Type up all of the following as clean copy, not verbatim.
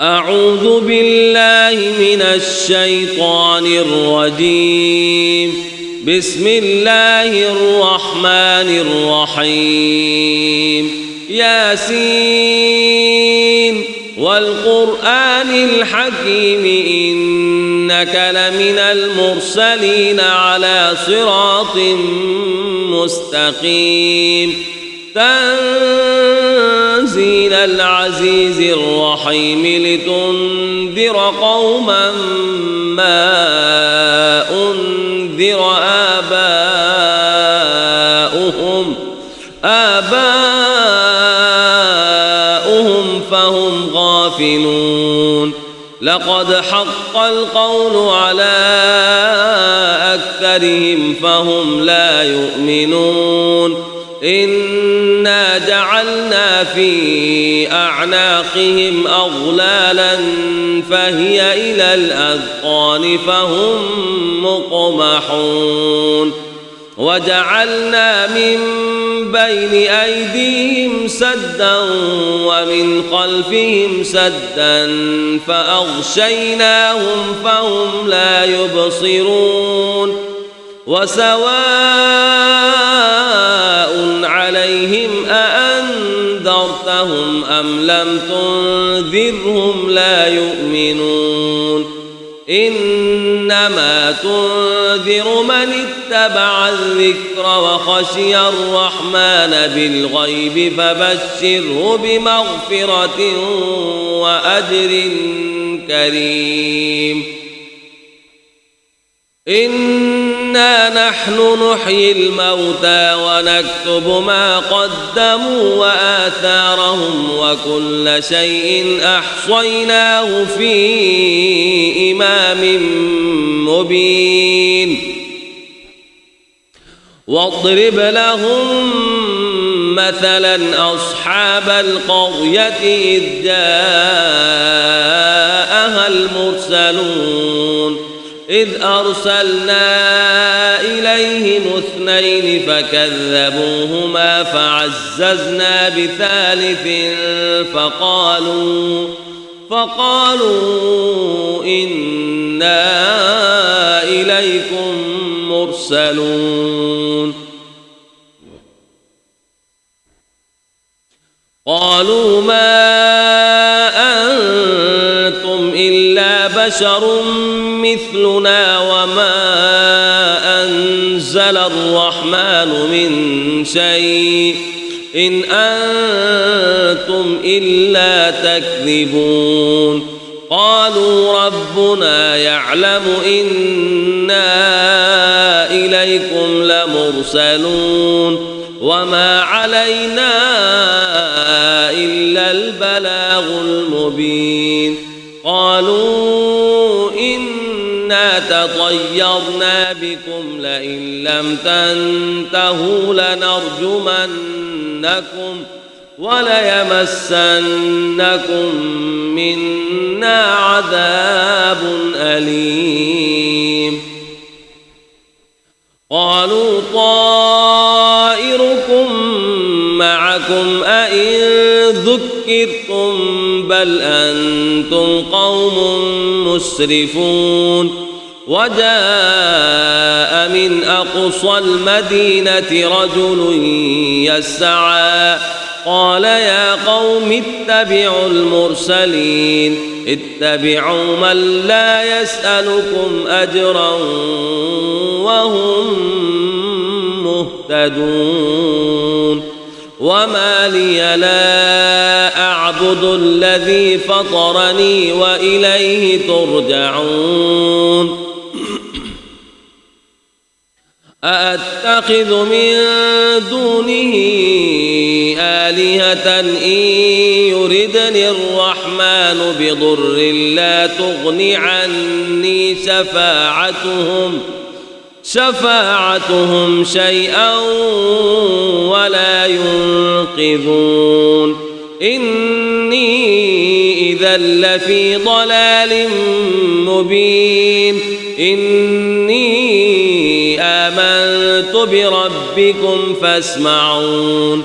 أعوذ بالله من الشيطان الرجيم. بسم الله الرحمن الرحيم. ياسين والقرآن الحكيم إنك لمن المرسلين على صراط مستقيم. تنزيل العزيز الرحيم لتنذر قوما ما أنذر آباؤهم فهم غافلون. لقد حق القول على أكثرهم فهم لا يؤمنون. إنا جعلنا في أعناقهم أغلالا فهي إلى الأذقان فهم مقمحون. وجعلنا من بين أيديهم سدا ومن خلفهم سدا فأغشيناهم فهم لا يبصرون. وسواء عليهم أأنذرتهم أم لم تنذرهم لا يؤمنون. إنما تنذر من اتبع الذكر وخشي الرحمن بالغيب فبشره بمغفرة وأجر كريم. إنا نحن نحيي الموتى ونكتب ما قدموا وآثارهم وكل شيء أحصيناه في إمام مبين. واضرب لهم مثلا أصحاب القرية إذ جاءها المرسلون. إذ أرسلنا إليهم 2 فكذبوهما فعززنا بثالث فقالوا إنا إليكم مرسلون. قالوا ما أنتم إلا بشر مثلنا وما أنزل الرحمن من شيء إن أنتم إلا تكذبون. قالوا ربنا يعلم إنا إليكم لمرسلون وما علينا إلا البلاغ المبين. قالوا إنا تطيرنا بكم لئن لم تنتهوا لنرجمنكم وليمسنكم منا عذاب أليم. قالوا طائركم معكم أئن ذكرتم بل أنتم قوم مسرفون. وجاء من أقصى المدينة رجل يسعى قال يا قوم اتبعوا المرسلين اتبعوا من لا يسألكم أجرا وهم مهتدون. وما لي لا أعبد الذي فطرني وإليه ترجعون. أأتخذ من دونه آلهة إن يردني الرحمن بضر لا تغن عني شفاعتهم شيئا ولا ينقذون. إني إذا لفي ضلال مبين. إني آمنت بربكم فاسمعون.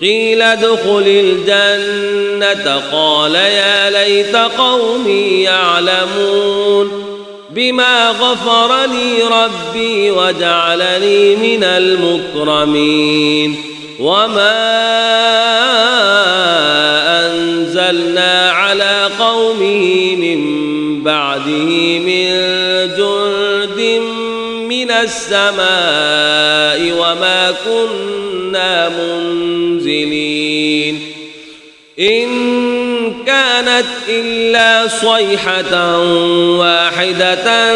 قيل ادخل الجنة قال يا ليت قومي يعلمون بما غفر لي ربي وجعلني من المكرمين وما أنزلنا على قومه من بعده من جند من السماء وما كنا منزلين إن كانت إلا صيحة واحدة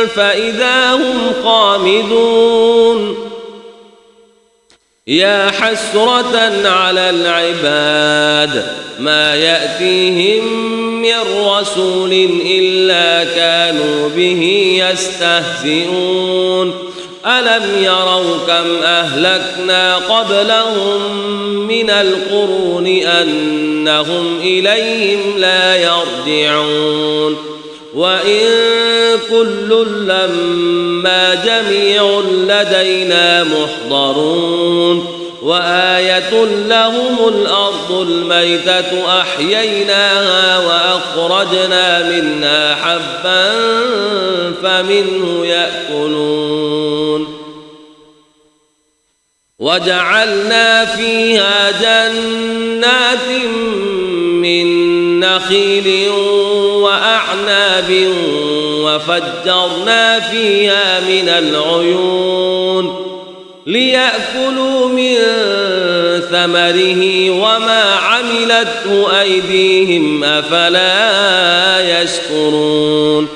فإذا هم خامدون يا حسرة على العباد ما يأتيهم من رسول إلا كانوا به يستهزئون ألم يروا كم أهلكنا قبلهم من القرون أنهم إليهم لا يرجعون وإن كل لما جميع لدينا محضرون وآية لهم الأرض الميتة أحييناها وأخرجنا منها حبا فمنه يأكلون وجعلنا فيها جنات من نخيل وأعناب وفجرنا فيها من العيون ليأكلوا من ثمره وما عملته أيديهم أفلا يشكرون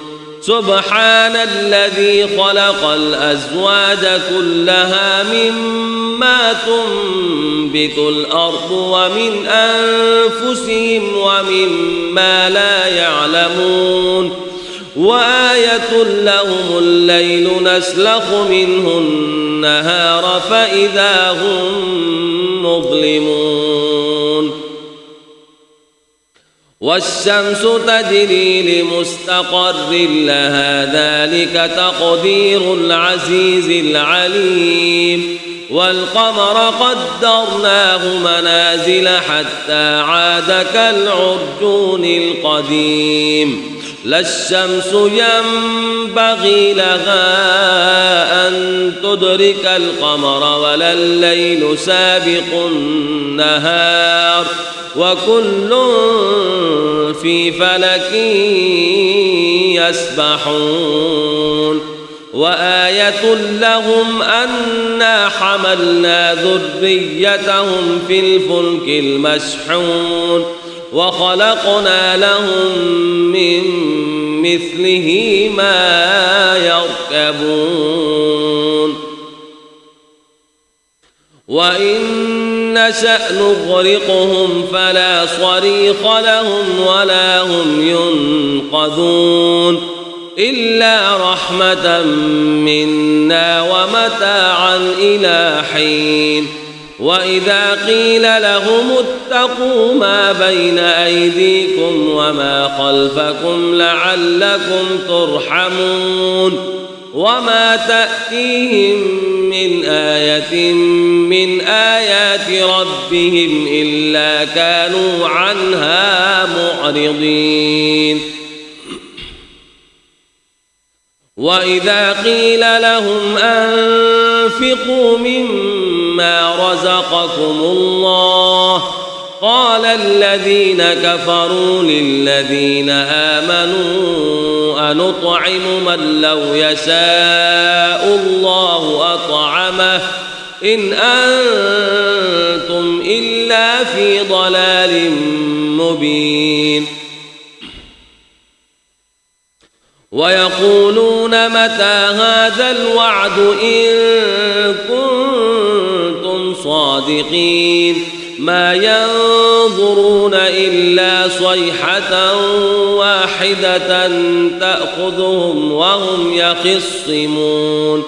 سبحان الذي خلق الأزواج كلها مما تنبت الأرض ومن أنفسهم ومما لا يعلمون وآية لهم الليل نسلخ منه النهار فإذا هم مظلمون والشمس تجري لمستقر لها ذلك تقدير العزيز العليم والقمر قدرناه منازل حتى عاد كالعرجون القديم لا الشمس ينبغي لها أن تدرك القمر ولا الليل سابق النهار وكل في فلك يسبحون وآية لهم أنا حملنا ذريتهم في الفلك المشحون وخلقنا لهم من مثله ما يركبون وإن نشأ نغرقهم فلا صريخ لهم ولا هم ينقذون إلا رحمة منا ومتاعا إلى حين وإذا قيل لهم اتقوا ما بين أيديكم وما خلفكم لعلكم ترحمون وما تأتيهم من آية من آيات ربهم إلا كانوا عنها معرضين وإذا قيل لهم أنفقوا مما رزقكم الله قال الذين كفروا للذين آمنوا أنطعم من لو يشاء الله أطعمه إن أنتم إلا في ضلال مبين ويقولون متى هذا الوعد إن كنتم صادقين ما ينظرون إلا صيحة واحدة تأخذهم وهم يخصمون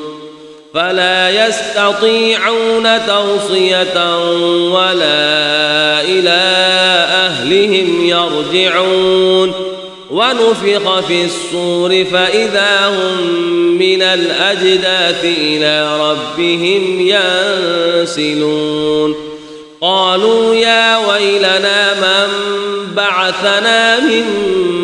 فلا يستطيعون توصية ولا إلى أهلهم يرجعون ونفخ في الصور فإذا هم من الأجداث إلى ربهم ينسلون قالوا يا ويلنا من بعثنا من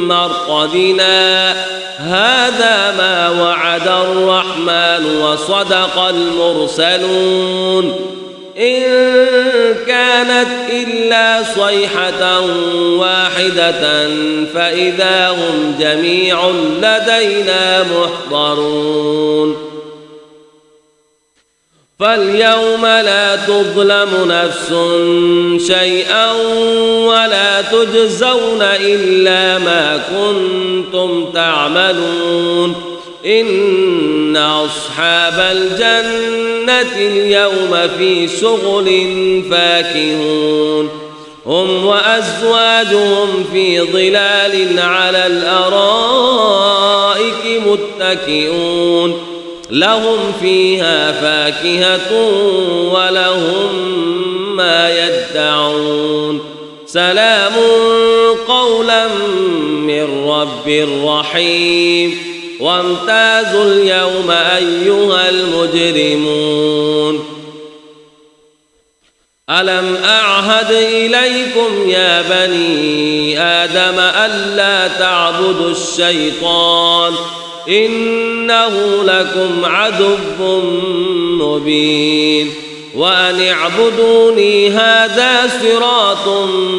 مرقدنا هذا ما وعد الرحمن وصدق المرسلون إن كانت إلا صيحة واحدة فإذا هم جميع لدينا محضرون فاليوم لا تظلم نفس شيئا ولا تجزون إلا ما كنتم تعملون إن أصحاب الجنة اليوم في شغل فاكهون هم وأزواجهم في ظلال على الأرائك متكئون لهم فيها فاكهة ولهم ما يدعون سلام قولا من رب رحيم وامتازوا اليوم أيها المجرمون ألم أعهد إليكم يا بني آدم ألا تعبدوا الشيطان إنه لكم عدو مبين وأن اعبدوني هذا صراط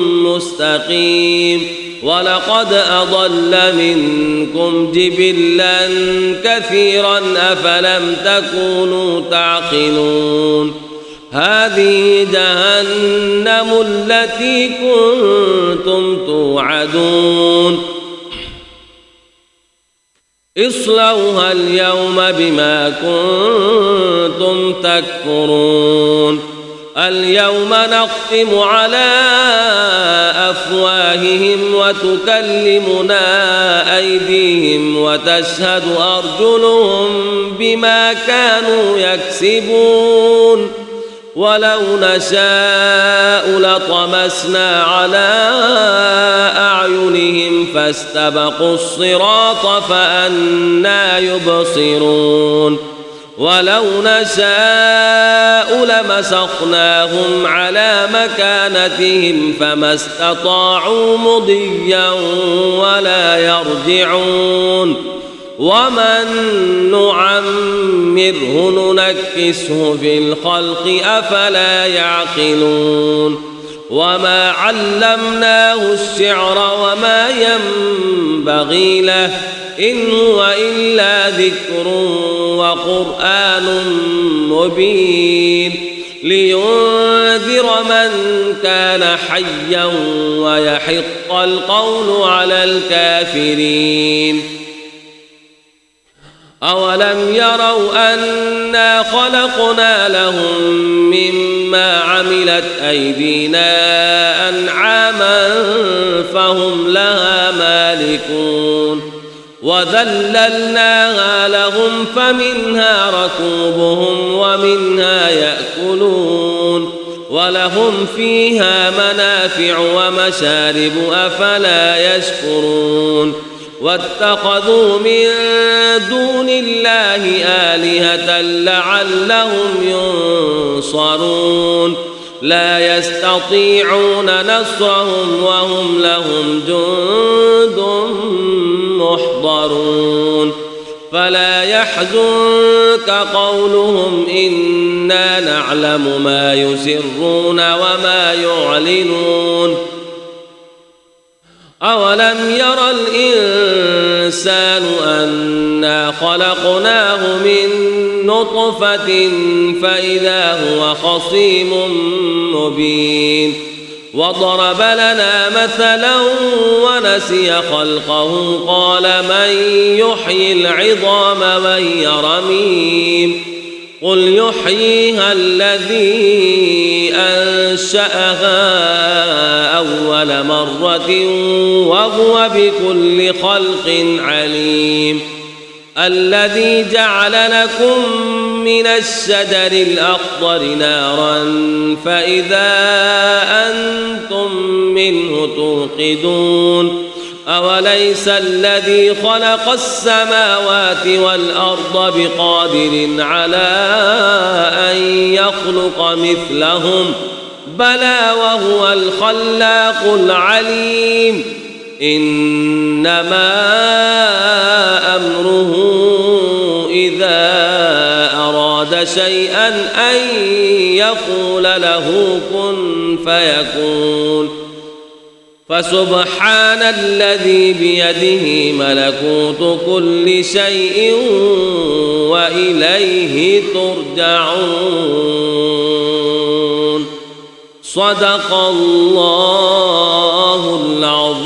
مستقيم ولقد أضل منكم جبلا كثيرا أفلم تكونوا تعقلون هذه جهنم التي كنتم توعدون اصلوها اليوم بما كنتم تكفرون اليوم نختم على أفواههم وتكلمنا أيديهم وتشهد أرجلهم بما كانوا يكسبون ولو نشاء لطمسنا على أعينهم فاستبقوا الصراط فأنى يبصرون ولو نشاء لمسخناهم على مكانتهم فما استطاعوا مضيا ولا يرجعون ومن نعمره ننكسه في الخلق أفلا يعقلون وما علمناه الشعر وما ينبغي له إن هو إلا ذكر وقرآن مبين لينذر من كان حيا ويحق القول على الكافرين أولم يروا أنا خلقنا لهم مما عملت أيدينا أنعاما فهم لها مالكون وذللناها لهم فمنها ركوبهم ومنها يأكلون ولهم فيها منافع ومشارب أفلا يشكرون واتخذوا من دون الله آلهة لعلهم ينصرون لا يستطيعون نصرهم وهم لهم جند محضرون فلا يحزنك قولهم إنا نعلم ما يسرون وما يعلنون أولم ير الإنسان أنا خلقناه من نطفة فإذا هو خصيم مبين وضرب لنا مثلا ونسي خلقه قال من يحيي العظام وهي رميم قل يحييها الذي أنشأها أول مرة وهو بكل خلق عليم الذي جعل لكم من الشجر الأخضر نارا فإذا أنتم منه توقدون أوليس الذي خلق السماوات والأرض بقادر على أن يخلق مثلهم بلى وهو الخلاق العليم إنما أمره إذا أراد شيئا أن يقول له كن فيكون فسبحان الذي بيده ملكوت كل شيء وإليه ترجعون صدق الله العظيم.